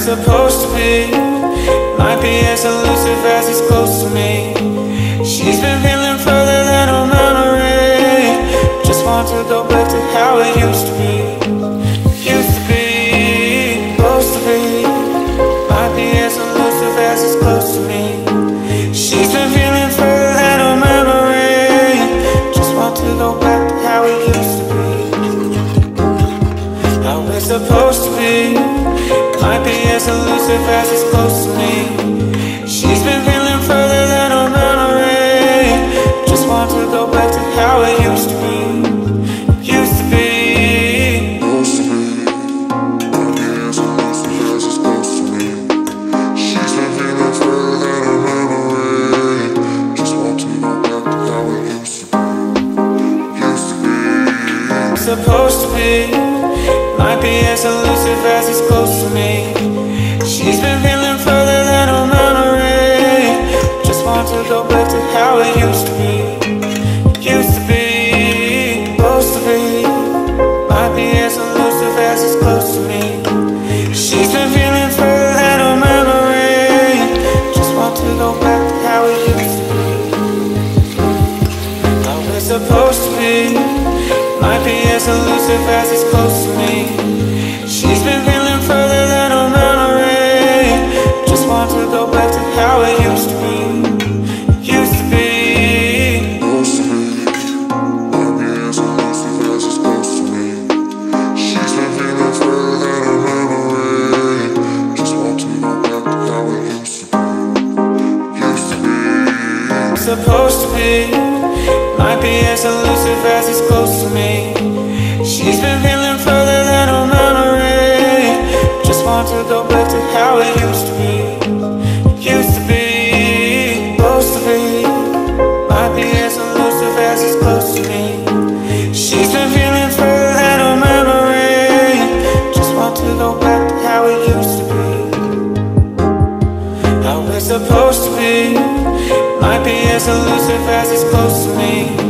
supposed to be. Might be as elusive as he's close to me. She's been feeling further than her memory. Just want to go back to how it used to be. Used to be, supposed to be. Might be as elusive as he's close to me. She's been feeling further than her memory. Just want to go back to how it used to be. How it's supposed to be. Might be as elusive as it's close to me. She's been feeling further than her memory. Just want to go back to how it used to be. Used to be. Supposed to be. Might be as elusive as it's close to me. She's been feeling further than her memory. Just want to go back to how it used to be. Used to be. Supposed to be. Might be as elusive as he's close to me. She's been feeling further than her memory. Just want to go back to how it used to be. Used to be, supposed to be. Might be as elusive as it's close to me. She's been feeling further than her memory. Just want to go back to how it used to be. How it's supposed to be. Might be as elusive as it's close to me. She's been feeling further than her memory. Just want to go back to how it used to be. Used to be. Supposed to be. Might be as elusive as it's close to me. She's been feeling further than her memory. Just want to go back to how it used to be. Used to be. Supposed to be. Might be as elusive as it's close to me. She's been feeling further than her memory. Just want to go back to how it used to be. Used to be, supposed to be. Might be as elusive as it's close to me. She's been feeling further than her memory. Just want to go back to how it used to be. How it's supposed to be. Might be as elusive as it's close to me.